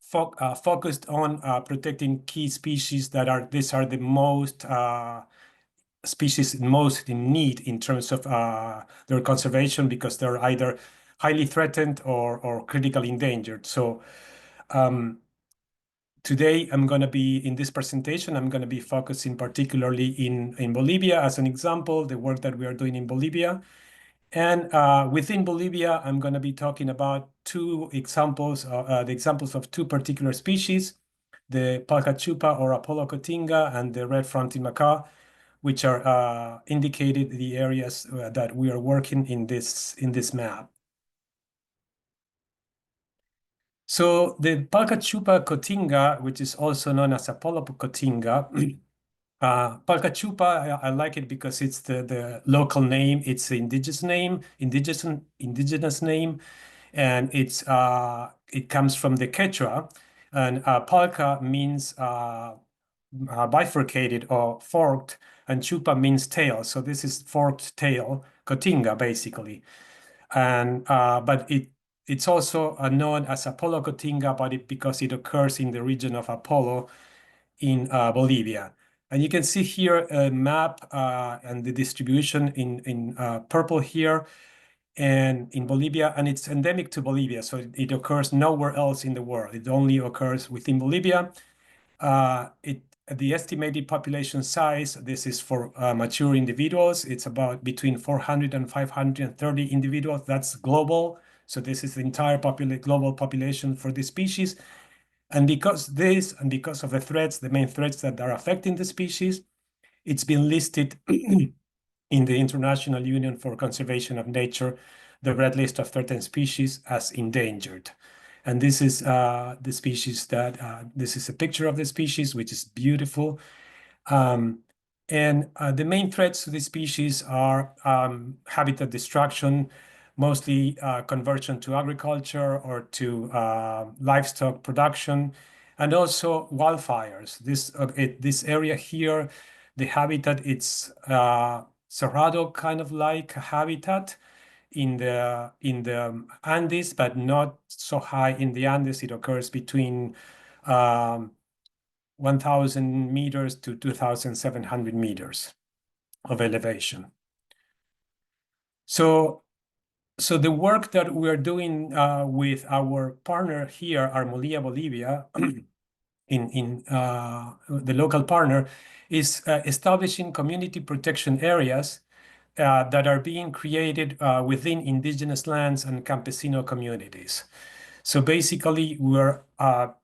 focused on protecting key species these are the most species most in need in terms of their conservation, because they're either highly threatened or critically endangered. So today in this presentation, I'm going to be focusing particularly in Bolivia as an example, the work that we are doing in Bolivia. And within Bolivia, I'm going to be talking about two examples, the examples of two particular species, the Palkachupa or Apollo Cotinga and the red-fronted macaw, which are indicated the areas that we are working in this map. So the Palkachupa Cotinga, which is also known as Apollo Cotinga, Palkachupa, I like it because it's the local name. It's the indigenous name, and it comes from the Quechua, and palka means bifurcated or forked, and chupa means tail. So this is forked tail Cotinga basically, and but it's also known as Apollo Cotinga, because it occurs in the region of Apollo in Bolivia. And you can see here a map and the distribution in purple here and in Bolivia, and it's endemic to Bolivia. So it occurs nowhere else in the world. It only occurs within Bolivia. The estimated population size, this is for mature individuals. It's about between 400 and 530 individuals. That's global. So this is the entire global population for this species. And because of the threats, the main threats that are affecting the species, it's been listed in the International Union for Conservation of Nature, the Red List of Threatened Species, as endangered. And this is the species this is a picture of the species, which is beautiful. And the main threats to the species are habitat destruction, mostly conversion to agriculture or to livestock production, and also wildfires. This area here, the habitat, it's cerrado kind of like habitat in the Andes, but not so high in the Andes. It occurs between 1,000 meters to 2,700 meters of elevation. So the work that we're doing with our partner here, Armolia Bolivia, in the local partner, is establishing community protection areas that are being created within indigenous lands and campesino communities. So basically, our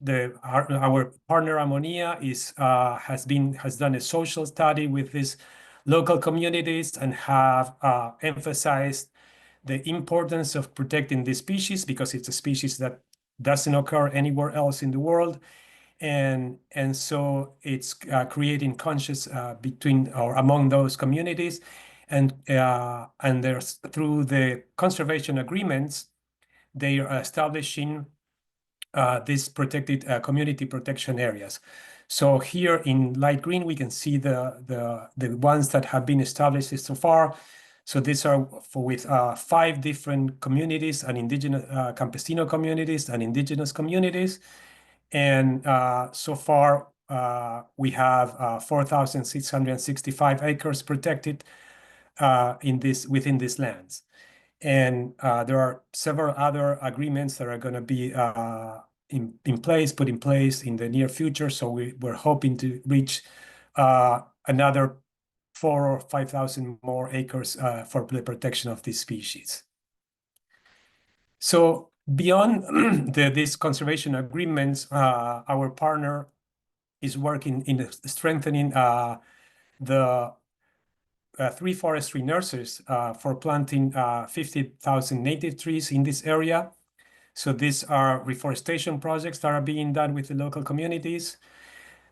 partner Armonia has done a social study with these local communities and have emphasized the importance of protecting this species, because it's a species that doesn't occur anywhere else in the world. And so it's creating conscience between or among those communities, and there's, through the conservation agreements, they are establishing these protected community protection areas. So here in light green, we can see the ones that have been established so far. So these are with 5 different communities, and indigenous campesino communities and indigenous communities. And so far, we have 4,665 acres protected within these lands. And there are several other agreements that are going to be put in place in the near future. So we're hoping to reach another 4,000 or 5,000 more acres for the protection of this species. So beyond these conservation agreements, our partner is working in strengthening the 3 forestry nurseries for planting 50,000 native trees in this area. So these are reforestation projects that are being done with the local communities,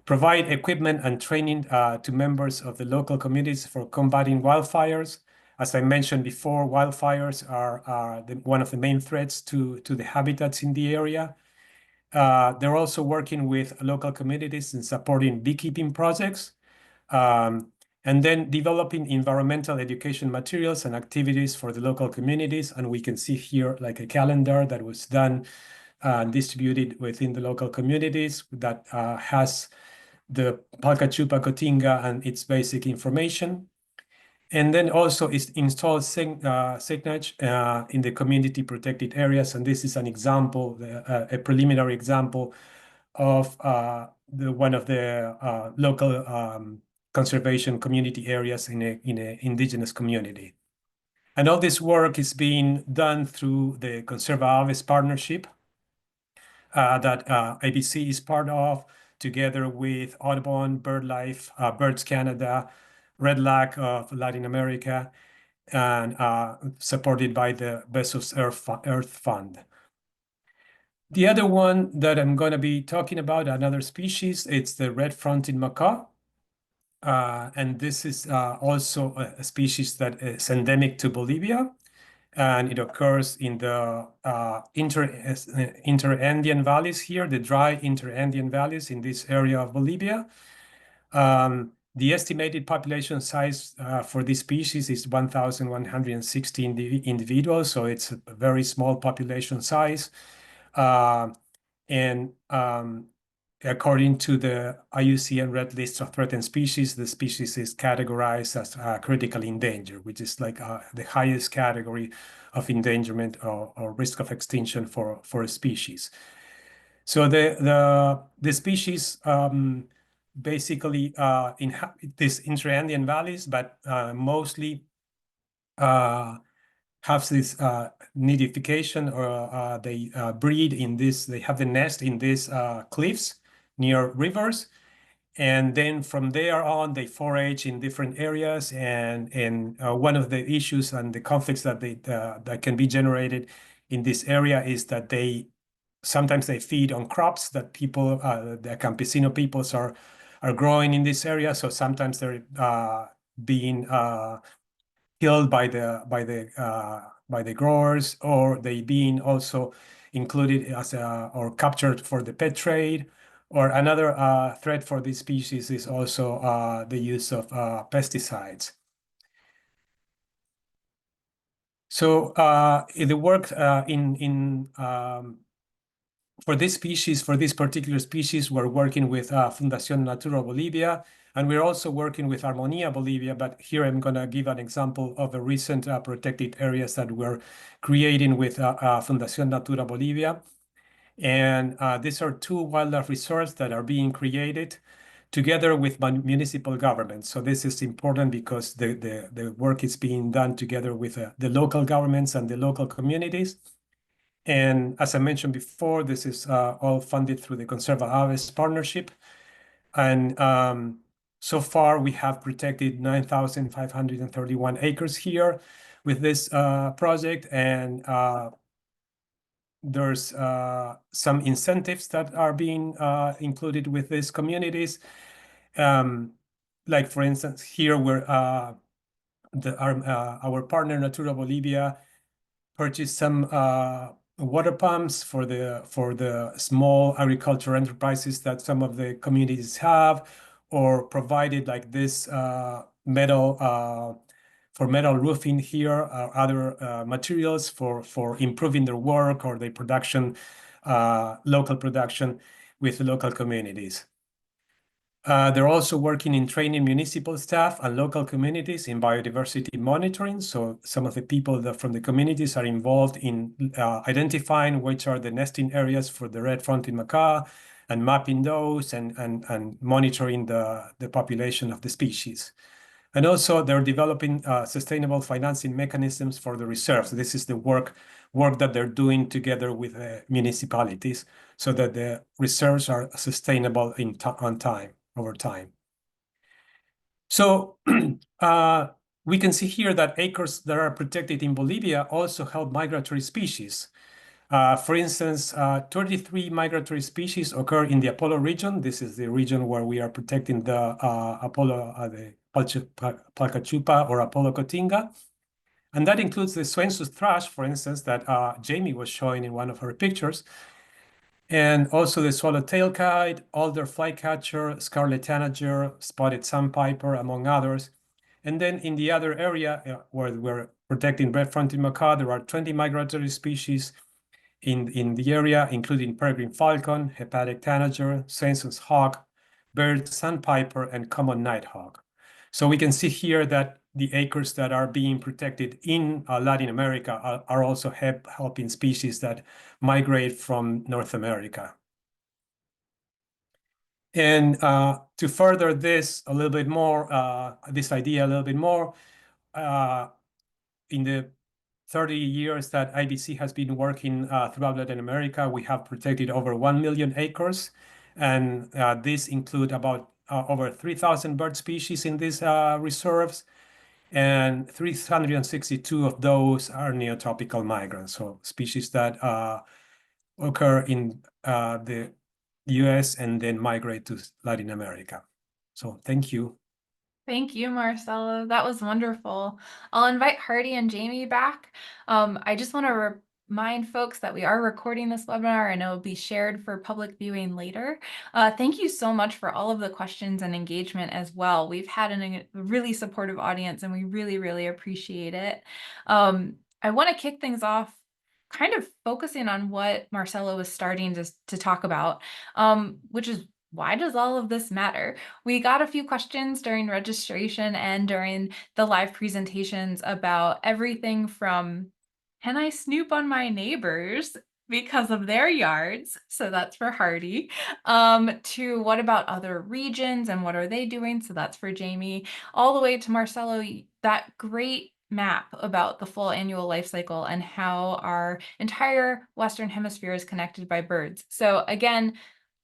provide equipment and training to members of the local communities for combating wildfires. As I mentioned before, wildfires are one of the main threats to the habitats in the area. They're also working with local communities in supporting beekeeping projects, and then developing environmental education materials and activities for the local communities. And we can see here like a calendar that was done and distributed within the local communities that has the Palkachupa, Cotinga, and its basic information. And then also is installed signage in the community protected areas. And this is an example, a preliminary example of one of the local conservation community areas in a indigenous community. And all this work is being done through the Conserving partnership that ABC is part of, together with Audubon, BirdLife, Birds Canada, Red Lag of Latin America, and supported by the Bezos Earth Fund. The other one that I'm going to be talking about, another species, it's the red-fronted macaw. And this is also a species that is endemic to Bolivia, and it occurs in the inter-Andean valleys here, the dry inter-Andean valleys in this area of Bolivia. The estimated population size for this species is 1,160 individuals, so it's a very small population size. According to the IUCN Red List of Threatened Species, the species is categorized as critically endangered, which is like the highest category of endangerment or risk of extinction for a species. So the species basically inhabit these inter-Andean valleys, but mostly have this nidification, or they breed in this, they have the nest in these cliffs near rivers. And then from there on, they forage in different areas. And one of the issues and the conflicts that that can be generated in this area is that sometimes they feed on crops that people, the campesino peoples are growing in this area. So sometimes they're being killed by the growers, or they being also included as or captured for the pet trade. Or another threat for this species is also the use of pesticides. So the work for this species, for this particular species, we're working with Fundación Natura Bolivia, and we're also working with Armonía Bolivia. But here I'm going to give an example of the recent protected areas that we're creating with Fundación Natura Bolivia. And these are 2 wildlife reserves that are being created together with municipal governments. So this is important because the work is being done together with the local governments and the local communities. And as I mentioned before, this is all funded through the Conserving partnership. And so far, we have protected 9,531 acres here with this project. And there's some incentives that are being included with these communities. Like, for instance, here where our partner Natura Bolivia purchased some water pumps for the small agricultural enterprises that some of the communities have, or provided like this metal roofing here, other materials for improving their work or their production, local production with the local communities. They're also working in training municipal staff and local communities in biodiversity monitoring. So some of the people from the communities are involved in identifying which are the nesting areas for the red-fronted macaw and mapping those and monitoring the population of the species. And also they're developing sustainable financing mechanisms for the reserves. This is the work that they're doing together with municipalities so that the reserves are sustainable over time. So we can see here that acres that are protected in Bolivia also help migratory species. For instance, 33 migratory species occur in the Apollo region. This is the region where we are protecting the the Palkachupa or Apollo Cotinga. And that includes the Swainson thrush, for instance, that Jayme was showing in one of her pictures. And also the swallowtail kite, alder flycatcher, scarlet tanager, spotted sandpiper, among others. And then in the other area where we're protecting red-fronted macaw, there are 20 migratory species in the area, including peregrine falcon, hepatic tanager, Swainson's hawk, bird sandpiper, and common nighthawk. So we can see here that the acres that are being protected in Latin America are also helping species that migrate from North America. And to further this a little bit more, this idea a little bit more, in the 30 years that IBC has been working throughout Latin America, we have protected over 1 million acres. And this include about over 3,000 bird species in these reserves. And 362 of those are neotropical migrants, so species that occur in the US and then migrate to Latin America. So thank you. Thank you, Marcelo. That was wonderful. I'll invite Hardy and Jayme back. I just want to remind folks that we are recording this webinar and it will be shared for public viewing later. Thank you so much for all of the questions and engagement as well. We've had a really supportive audience and we really, really appreciate it. I want to kick things off kind of focusing on what Marcelo was starting to talk about, which is, why does all of this matter? We got a few questions during registration and during the live presentations about everything from, can I snoop on my neighbors because of their yards? So that's for Hardy. To what about other regions and what are they doing? So that's for Jayme. All the way to Marcelo, that great map about the full annual life cycle and how our entire Western Hemisphere is connected by birds. So again,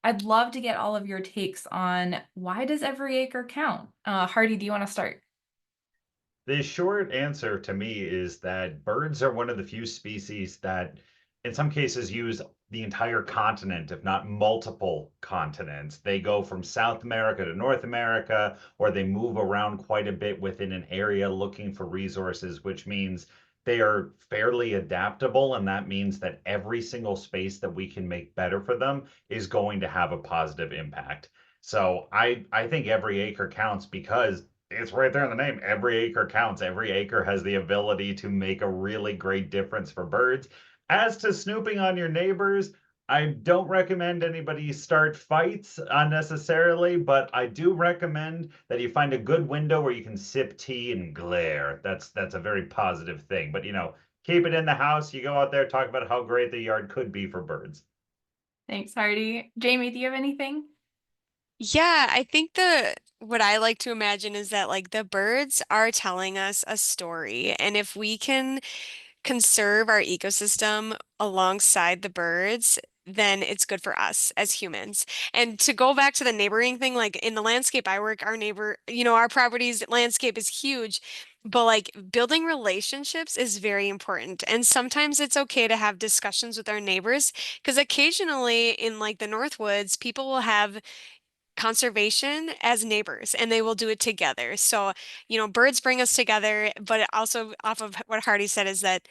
I'd love to get all of your takes on, why does every acre count? Hardy, do you want to start? The short answer to me is that birds are one of the few species that, in some cases, use the entire continent, if not multiple continents. They go from South America to North America, or they move around quite a bit within an area looking for resources, which means they are fairly adaptable. And that means that every single space that we can make better for them is going to have a positive impact. So I think every acre counts because it's right there in the name. Every acre counts. Every acre has the ability to make a really great difference for birds. As to snooping on your neighbors, I don't recommend anybody start fights unnecessarily, but I do recommend that you find a good window where you can sip tea and glare. That's a very positive thing. But keep it in the house. You go out there, talk about how great the yard could be for birds. Thanks, Hardy. Jayme, do you have anything? Yeah, I think what I like to imagine is that like the birds are telling us a story. And if we can conserve our ecosystem alongside the birds, then it's good for us as humans. And to go back to the neighboring thing, like in the landscape I work, our neighbor, our property's landscape is huge. But like building relationships is very important. And sometimes it's okay to have discussions with our neighbors because occasionally in like the Northwoods, people will have conservation as neighbors and they will do it together. So, birds bring us together, but also off of what Hardy said is that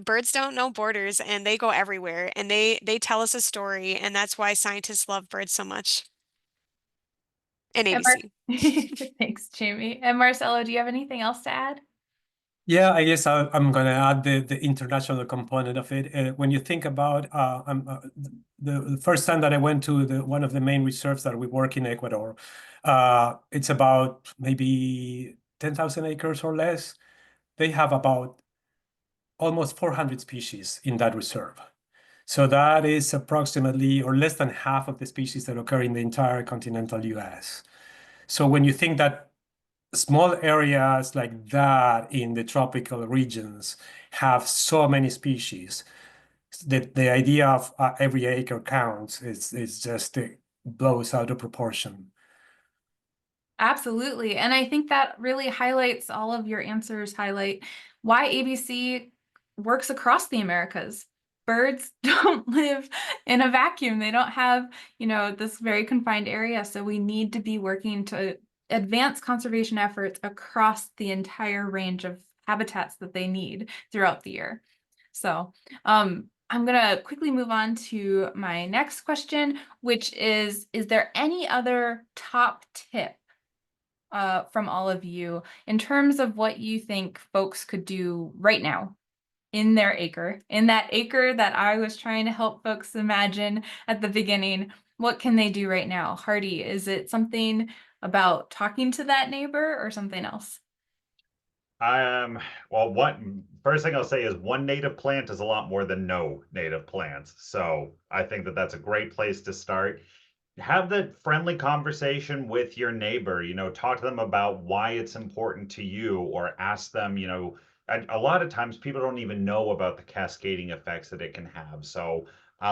birds don't know borders and they go everywhere and they tell us a story, and that's why scientists love birds so much. And And ABC. Thanks, Jayme. And Marcelo, do you have anything else to add? Yeah, I guess I'm going to add the international component of it. When you think about the first time that I went to one of the main reserves that we work in Ecuador, it's about maybe 10,000 acres or less. They have about almost 400 species in that reserve. So that is approximately or less than half of the species that occur in the entire continental US. So when you think that small areas like that in the tropical regions have so many species, the idea of every acre counts is just it blows out of proportion. Absolutely. And I think that really highlights all of your answers, highlight why ABC works across the Americas. Birds don't live in a vacuum. They don't have, this very confined area. So we need to be working to advance conservation efforts across the entire range of habitats that they need throughout the year. So I'm going to quickly move on to my next question, which is there any other top tip from all of you in terms of what you think folks could do right now in their acre, in that acre that I was trying to help folks imagine at the beginning? What can they do right now? Hardy, is it something about talking to that neighbor or something else? Well, first thing I'll say is one native plant is a lot more than no native plants. So I think that that's a great place to start. Have the friendly conversation with your neighbor, talk to them about why it's important to you, or ask them, a lot of times people don't even know about the cascading effects that it can have. So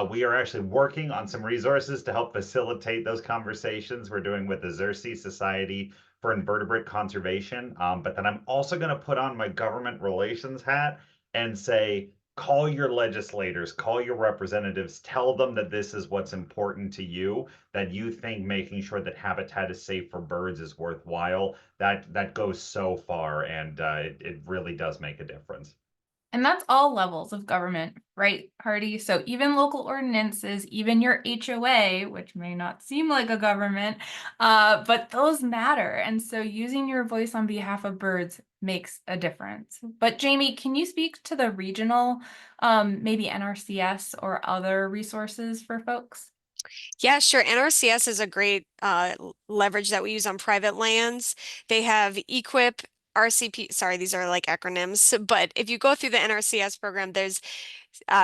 we are actually working on some resources to help facilitate those conversations. We're doing with the Xerces Society for Invertebrate Conservation. But then I'm also going to put on my government relations hat and say, call your legislators, call your representatives, tell them that this is what's important to you, that you think making sure that habitat is safe for birds is worthwhile. That goes so far, and it really does make a difference. And that's all levels of government, right, Hardy? So even local ordinances, even your HOA, which may not seem like a government, but those matter. And so using your voice on behalf of birds makes a difference. But Jayme, can you speak to the regional, maybe NRCS or other resources for folks? Yeah, sure. NRCS is a great leverage that we use on private lands. They have EQIP, RCP, sorry, these are like acronyms, but if you go through the NRCS program, there's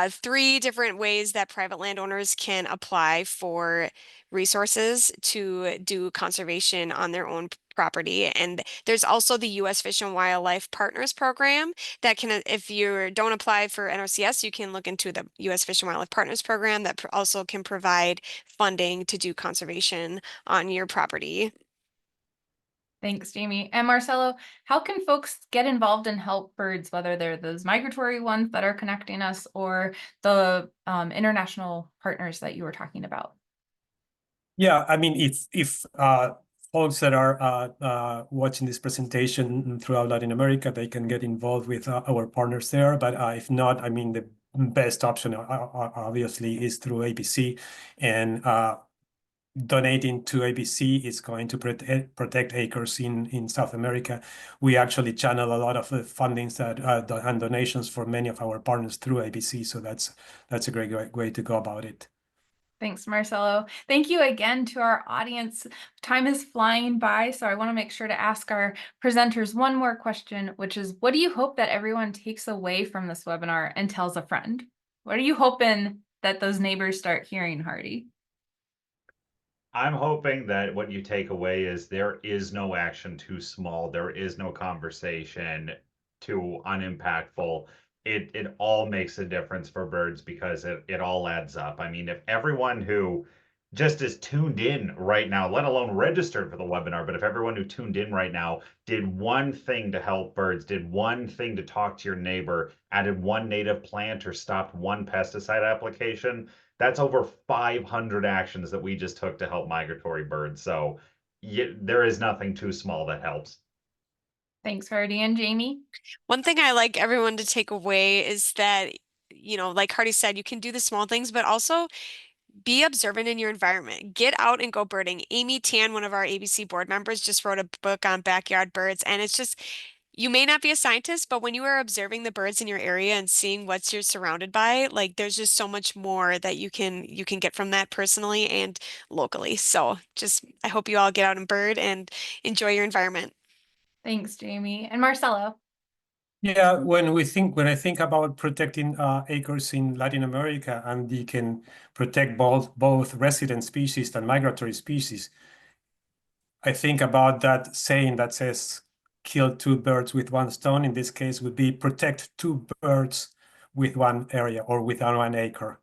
three different ways that private landowners can apply for resources to do conservation on their own property. And there's also the U.S. Fish and Wildlife Partners Program that can, if you don't apply for NRCS, you can look into the U.S. Fish and Wildlife Partners Program that also can provide funding to do conservation on your property. Thanks, Jayme. And Marcelo, how can folks get involved and help birds, whether they're those migratory ones that are connecting us or the international partners that you were talking about? Yeah, I mean, if folks that are watching this presentation throughout Latin America, they can get involved with our partners there. But if not, I mean, the best option obviously is through ABC, and donating to ABC is going to protect acres in South America. We actually channel a lot of the fundings and donations for many of our partners through ABC. So that's a great way to go about it. Thanks, Marcelo. Thank you again to our audience. Time is flying by, so I want to make sure to ask our presenters one more question, which is, what do you hope that everyone takes away from this webinar and tells a friend? What are you hoping that those neighbors start hearing, Hardy? I'm hoping that what you take away is there is no action too small. There is no conversation too unimpactful. It all makes a difference for birds because it all adds up. I mean, if everyone who just is tuned in right now, let alone registered for the webinar, but if everyone who tuned in right now did one thing to help birds, did one thing to talk to your neighbor, added one native plant, or stopped one pesticide application, that's over 500 actions that we just took to help migratory birds. So there is nothing too small that helps. Thanks, Hardy and Jayme. One thing I like everyone to take away is that, like Hardy said, you can do the small things, but also be observant in your environment. Get out and go birding. Amy Tan, one of our ABC board members, just wrote a book on backyard birds, and it's just you may not be a scientist, but when you are observing the birds in your area and seeing what you're surrounded by, like there's just so much more that you can get from that personally and locally. So just I hope you all get out and bird and enjoy your environment. Thanks, Jayme. And Marcelo. Yeah, when I think about protecting acres in Latin America, and you can protect both resident species and migratory species, I think about that saying that says kill two birds with one stone. In this case, would be protect two birds with one area or with one acre.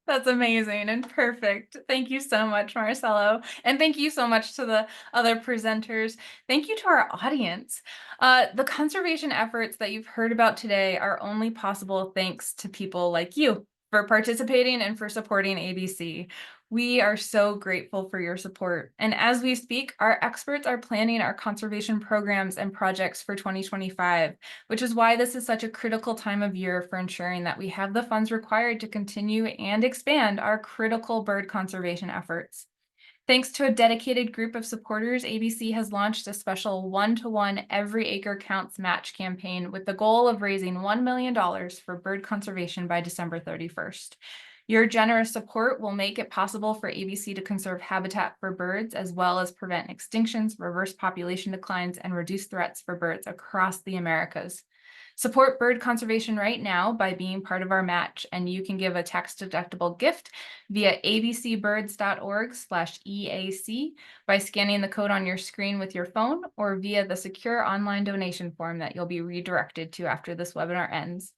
That's amazing and perfect. Thank you so much, Marcelo. And thank you so much to the other presenters. Thank you to our audience. The conservation efforts that you've heard about today are only possible thanks to people like you for participating and for supporting ABC. We are so grateful for your support. And as we speak, our experts are planning our conservation programs and projects for 2025, which is why this is such a critical time of year for ensuring that we have the funds required to continue and expand our critical bird conservation efforts. Thanks to a dedicated group of supporters, ABC has launched a special one-to-one Every Acre Counts match campaign with the goal of raising $1 million for bird conservation by December 31st. Your generous support will make it possible for ABC to conserve habitat for birds, as well as prevent extinctions, reverse population declines, and reduce threats for birds across the Americas. Support bird conservation right now by being part of our match, and you can give a tax-deductible gift via abcbirds.org/EAC by scanning the code on your screen with your phone, or via the secure online donation form that you'll be redirected to after this webinar ends.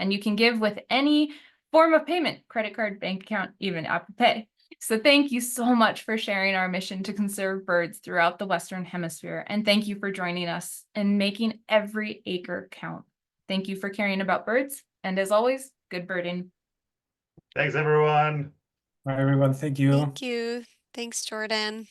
And you can give with any form of payment, credit card, bank account, even Apple Pay. So thank you so much for sharing our mission to conserve birds throughout the Western Hemisphere, and thank you for joining us in making every acre count. Thank you for caring about birds, and as always, good birding. Thanks, everyone. Bye, everyone. Thank you. Thank you. Thanks, Jordan.